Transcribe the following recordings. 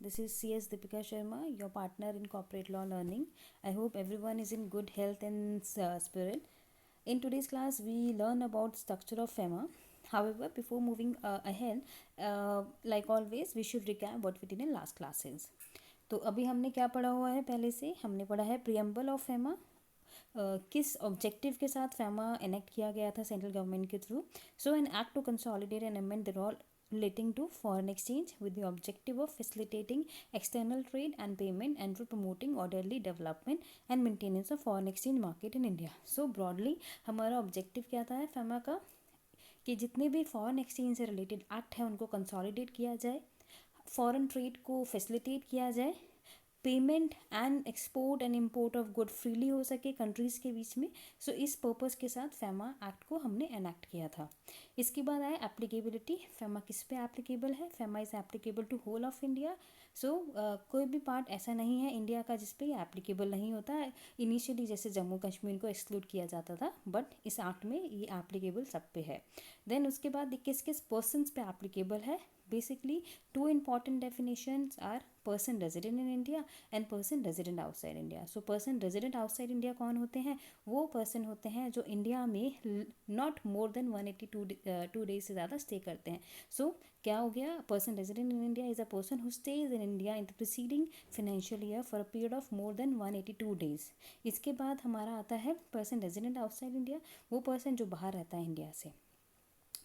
This is CS Deepika Sharma, your partner in corporate law learning. I hope everyone is in good health and spirit. In today's class, we learn about structure of FEMA. However, before moving ahead, like always, we should recap what we did in last classes. तो अभी हमने क्या पढ़ा हुआ है? पहले से हमने पढ़ा है प्रियम्बल ऑफ फेमा, किस ऑब्जेक्टिव के साथ फेमा एनेक्ट किया गया था सेंट्रल गवर्नमेंट के through. So an act to consolidate and amend the law relating to foreign exchange with the objective of facilitating external trade and payment and for promoting orderly development and maintenance of foreign exchange market in India. So broadly हमारा objective क्या था FEMA का कि जितने भी foreign exchange से related act है उनको कंसोलिडेट किया जाए, फॉरेन ट्रेड को फैसिलिटेट किया जाए, payment and export and import of good freely हो सके कंट्रीज़ के बीच में. सो इस पर्पज़ के साथ फेमा एक्ट को हमने एनैक्ट किया था. इसके बाद आया एप्लीकेबिलिटी. फेमा किस पे एप्लीकेबल है? FEMA is applicable to whole of India. So कोई भी पार्ट ऐसा नहीं है इंडिया का जिस पे ये एप्लीकेबल नहीं होता है. इनिशियली जैसे जम्मू कश्मीर को एक्सक्लूड किया जाता था, बट इस एक्ट में ये एप्लीकेबल सब पे है. देन उसके बाद किस किस पर्सनस पे एप्लीकेबल है? Basically two important definitions are person resident in India and person resident outside India. So person resident outside India कौन होते हैं? वो person होते हैं जो इंडिया में not more than 182 days से ज़्यादा stay करते हैं. So क्या हो गया? person resident in India is a person who stays in India in the preceding financial year for a period of more than 182 days. इसके बाद हमारा आता है person resident outside India, वो person जो बाहर रहता है इंडिया से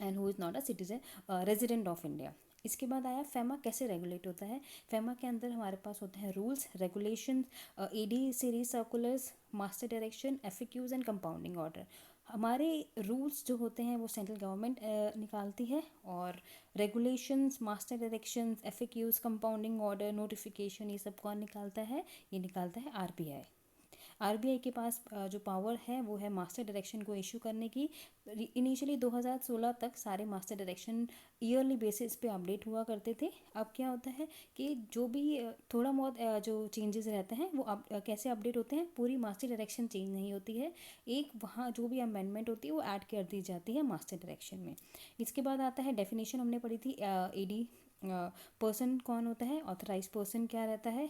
and who is not a citizen resident of India. इसके बाद आया फेमा कैसे रेगुलेट होता है. फेमा के अंदर हमारे पास होते हैं rules, regulation, AD series circulars, master direction, FAQs and compounding order. हमारे रूल्स जो होते हैं वो सेंट्रल गवर्नमेंट निकालती है, और regulations, master directions, FAQs, compounding order, notification, ये सब कौन निकालता है? ये निकालता है आरबीआई. आरबीआई के पास जो पावर है वो है मास्टर डायरेक्शन को इशू करने की. इनिशियली 2016 तक सारे मास्टर डायरेक्शन ईयरली बेसिस पे अपडेट हुआ करते थे. अब क्या होता है कि जो भी थोड़ा बहुत जो चेंजेस रहते हैं वो कैसे अपडेट होते हैं? पूरी मास्टर डायरेक्शन चेंज नहीं होती है, एक वहाँ जो भी अमेंडमेंट होती है वो ऐड कर दी जाती है मास्टर डायरेक्शन में. इसके बाद आता है डेफिनेशन, हमने पढ़ी थी एडी. पर्सन कौन होता है? ऑथराइज पर्सन क्या रहता है?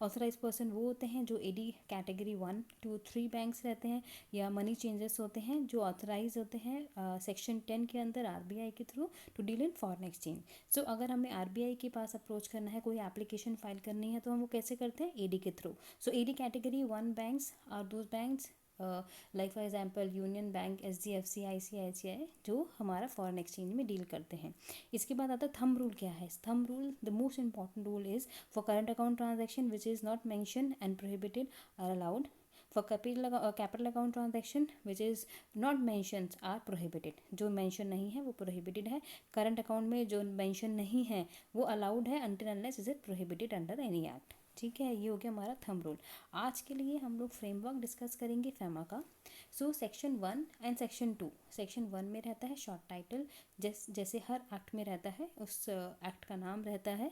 ऑथराइज पर्सन वो होते हैं जो एडी कैटेगरी 1, 2, 3 बैंक्स रहते हैं या मनी चेंजर्स होते हैं जो ऑथराइज होते हैं सेक्शन 10 के अंदर आरबीआई के through to deal in foreign exchange. So अगर हमें आरबीआई के पास अप्रोच करना है, कोई एप्लीकेशन फाइल करनी है, तो हम वो कैसे करते हैं? एडी के through. So AD category 1 banks are those banks like for example Union Bank, HDFC, ICICI, जो हमारा फॉरेन एक्सचेंज में डील करते हैं. इसके बाद आता है थंब रूल. क्या है thumb rule? The most important rule is for current account transaction which is not mention and prohibited or allowed. For capital account transaction which is not mention or prohibited. जो mention नहीं है वो prohibited है. Current account में जो mention नहीं है वो अलाउड है until unless is it prohibited under any act. ठीक है, ये हो गया हमारा थंब रूल. आज के लिए हम लोग फ्रेमवर्क डिस्कस करेंगे फेमा का. So section 1 and section 2. Section 1 में रहता है शॉर्ट टाइटल, जैसे हर एक्ट में रहता है. उस एक्ट का नाम रहता है,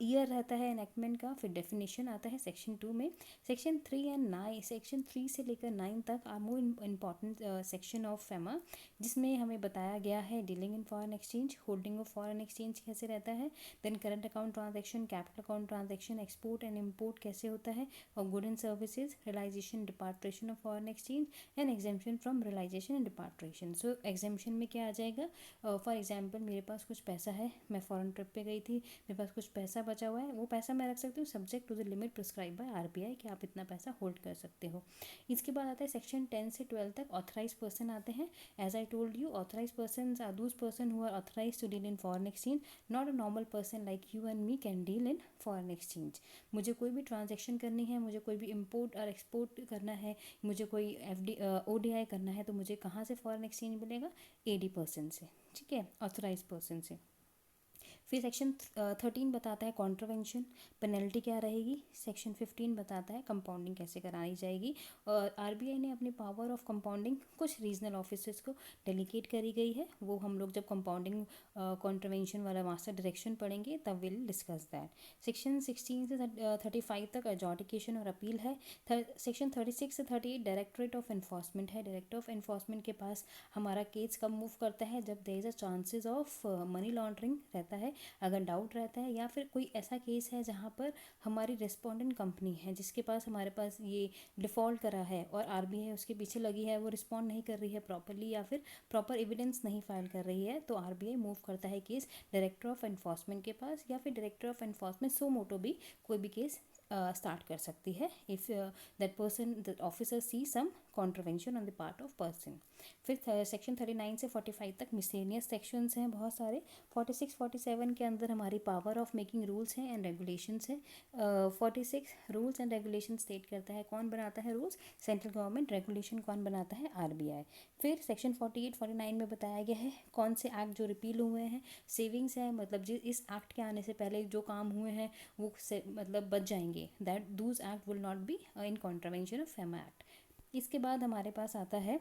ईयर रहता है एनेक्टमेंट का, फिर डेफिनेशन आता है सेक्शन 2 में. सेक्शन 3 एंड 9, सेक्शन 3 से लेकर 9 तक are more important section of FEMA, जिसमें हमें बताया गया है dealing in foreign exchange, holding of foreign exchange कैसे रहता है, then current account transaction, capital account transaction, export and import कैसे होता है, और good and services, realisation, repatriation of foreign exchange and exemption from realisation and repatriation. So exemption में क्या आ जाएगा? फॉर एग्जाम्पल मेरे पास कुछ पैसा है, मैं फॉरेन ट्रिप पे गई थी, मेरे पास कुछ पैसा बचा हुआ है, वो पैसा मैं रख सकती हूँ subject to the limit prescribe by RBI कि आप इतना पैसा होल्ड कर सकते हो. इसके बाद आता है सेक्शन 10 से 12 तक ऑथराइज पर्सन आते हैं. As I told you, authorise person are those person who are authorise to deal in foreign exchange. Not a normal person like you and me can deal in foreign exchange. मुझे कोई भी transaction करनी है, मुझे कोई भी import और export करना है, मुझे कोई ओडीआई करना है, तो मुझे कहाँ से फॉरेन एक्सचेंज मिलेगा? एडी पर्सन से. ठीक है, ऑथराइज पर्सन से. फिर सेक्शन 13 बताता है कॉन्ट्रवेंशन, पेनल्टी क्या रहेगी. सेक्शन 15 बताता है कंपाउंडिंग कैसे करानी जाएगी. और आरबीआई ने अपनी पावर ऑफ कंपाउंडिंग कुछ रीजनल ऑफिसर्स को डेलीगेट करी गई है. वो हम लोग जब कंपाउंडिंग कॉन्ट्रवेंशन वाला मास्टर डायरेक्शन पढ़ेंगे तब विल डिस्कस दैट. सेक्शन 16 से 35 तक एडजुडिकेशन और अपील है. सेक्शन 36 से 38 डायरेक्टरेट ऑफ एनफोर्समेंट है. डायरेक्टर ऑफ एनफोर्समेंट के पास हमारा केस कब मूव करता है? जब there is a chances of money laundering रहता है, अगर डाउट रहता है या फिर कोई ऐसा केस है जहाँ पर हमारी रिस्पोंडेंट कंपनी है जिसके पास हमारे पास ये डिफ़ॉल्ट करा है और आरबीआई उसके पीछे लगी है, वो रिस्पॉन्ड नहीं कर रही है प्रॉपरली या फिर प्रॉपर एविडेंस नहीं फाइल कर रही है, तो आरबीआई मूव करता है केस डायरेक्टर ऑफ एनफोर्समेंट के पास, या फिर director of enforcement suo motu भी कोई भी केस स्टार्ट कर सकती है if that person that officer see some contravention on the part of person. फिर सेक्शन 39 से 45 तक मिसलेनियस सेक्शंस हैं बहुत सारे। 46 47 के अंदर हमारी पावर ऑफ मेकिंग रूल्स हैं एंड रेगुलेशंस हैं। 46 रूल्स एंड रेगुलेशन स्टेट करता है कौन बनाता है रूल्स, सेंट्रल गवर्नमेंट। रेगुलेशन कौन बनाता है, आरबीआई। फिर सेक्शन 48 49 में बताया गया है कौन से एक्ट जो रिपील हुए हैं। सेविंग्स है, मतलब इस एक्ट के आने से पहले जो काम हुए हैं वो मतलब बच जाएंगे, that those act will not be in contravention of FEMA act. इसके बाद हमारे पास आता है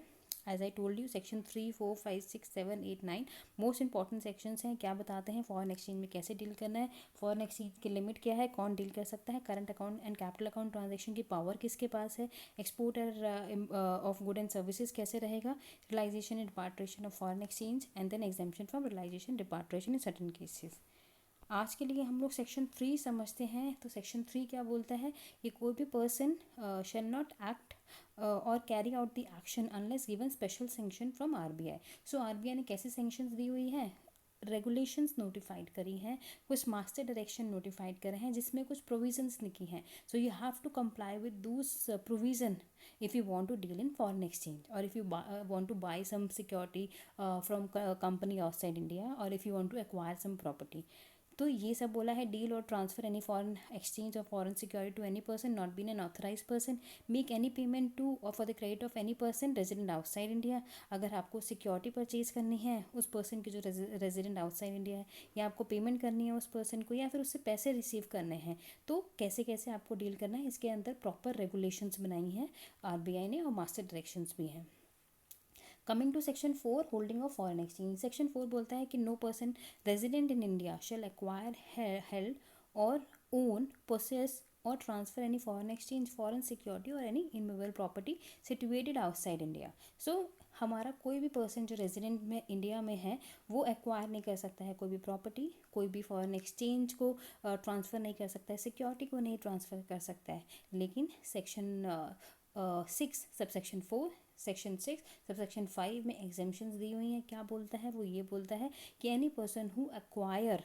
as I told you section 3 4 5 6 7 8 9 most important sections हैं। क्या बताते हैं, फॉरेन एक्सचेंज में कैसे डील करना है, फॉरेन एक्सचेंज की लिमिट क्या है, कौन डील कर सकता है, current account and capital account transaction की पावर किसके पास है, exporter of good and services कैसे रहेगा, realisation and repatriation of foreign exchange and then exemption from realisation repatriation in certain cases. आज के लिए हम लोग सेक्शन 3 समझते हैं। तो सेक्शन 3 क्या बोलता है कि कोई भी पर्सन शेल नॉट एक्ट और carry out the action unless given special sanction from RBI. So RBI ने कैसे सैंक्शंस दी हुई है, रेगुलेशंस नोटिफाइड करी हैं, कुछ मास्टर डायरेक्शन नोटिफाइड करे हैं जिसमें कुछ प्रोविजंस लिखी हैं। So you have to comply with those provision if you want to deal in foreign exchange, or if you want to buy some security from company outside India, or if you want to acquire some property। तो ये सब बोला है, deal और transfer any foreign exchange और foreign security to any person not been an authorise person, make any payment to और for the credit of any person resident outside India. अगर आपको सिक्योरिटी परचेज करनी है उस पर्सन की जो रेजिडेंट आउटसाइड इंडिया है, या आपको पेमेंट करनी है उस पर्सन को, या फिर उससे पैसे रिसीव करने हैं, तो कैसे कैसे आपको डील करना है, इसके अंदर प्रॉपर रेगुलेशंस बनाई हैं आरबीआई ने और मास्टर डायरेक्शंस भी हैं। Coming to section 4 holding of foreign exchange. Section 4 बोलता है कि no person resident in India shall acquire held और ओन पोसेस और transfer any foreign exchange foreign security और any immovable property situated outside India. So हमारा कोई भी person जो रेजिडेंट में इंडिया में है वो एक्वायर नहीं कर सकता है कोई भी प्रॉपर्टी, कोई भी फॉरेन एक्सचेंज को ट्रांसफ़र नहीं कर सकता है, सिक्योरिटी को नहीं ट्रांसफ़र कर सकता है। लेकिन सेक्शन 6 सबसेक्शन 4 सेक्शन 6 सबसेक्शन 5 में एग्जेम्पशंस दी हुई हैं। क्या बोलता है, वो ये बोलता है कि एनी पर्सन हु एक्वायर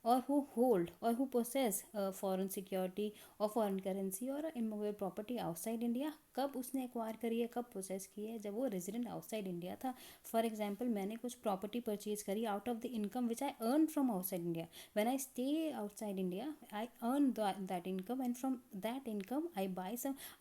और who hold or who possess foreign security or foreign currency और immovable property outside India, कब उसने एक्वायर करी है, कब पोसेस की है, जब वो रेजिडेंट आउटसाइड इंडिया था। फॉर एग्जांपल मैंने कुछ प्रॉपर्टी परचेज करी out of the income which I earn from outside India. When I stay outside India I earn that income and from that income I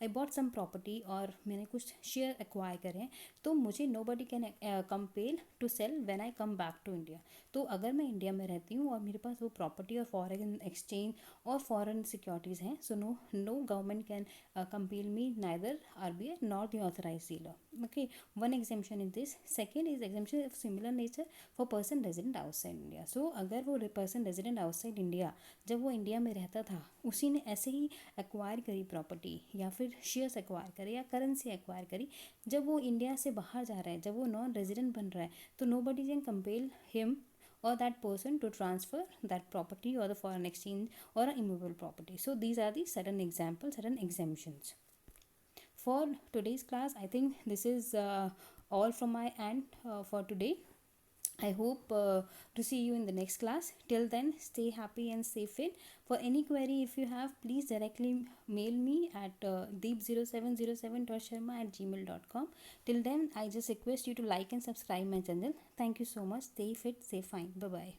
bought some property और मैंने कुछ share acquire करे हैं, तो मुझे nobody can compel to sell when I come back to India. तो अगर मैं इंडिया में रहती हूँ और मेरे पास वो प्रॉपर्टी और फॉरेन एक्सचेंज और फॉरेन सिक्योरिटीज़ हैं, so no government can compel me neither RBI nor the authorise dealer. Okay, one exemption in this. Second is exemption of similar nature for person resident outside India. So अगर वो person resident outside India जब वो India में रहता था उसी ने ऐसे ही एक्वायर करी प्रॉपर्टी या फिर शेयर्स एक्वायर करे या करेंसी एक्वायर करी, जब वो इंडिया से बाहर जा रहा है, जब वो नॉन रेजिडेंट बन रहा है, तो nobody can compel him or that person to transfer that property or the foreign exchange or a immovable property. So these are the certain examples, certain exemptions. For today's class, I think this is all from my end for today. I hope to see you in the next class. Till then, stay happy and stay fit. For any query, if you have, please directly mail me at deep0707.sharma@gmail.com. Till then, I just request you to like and subscribe my channel. Thank you so much. Stay fit, stay fine. Bye bye.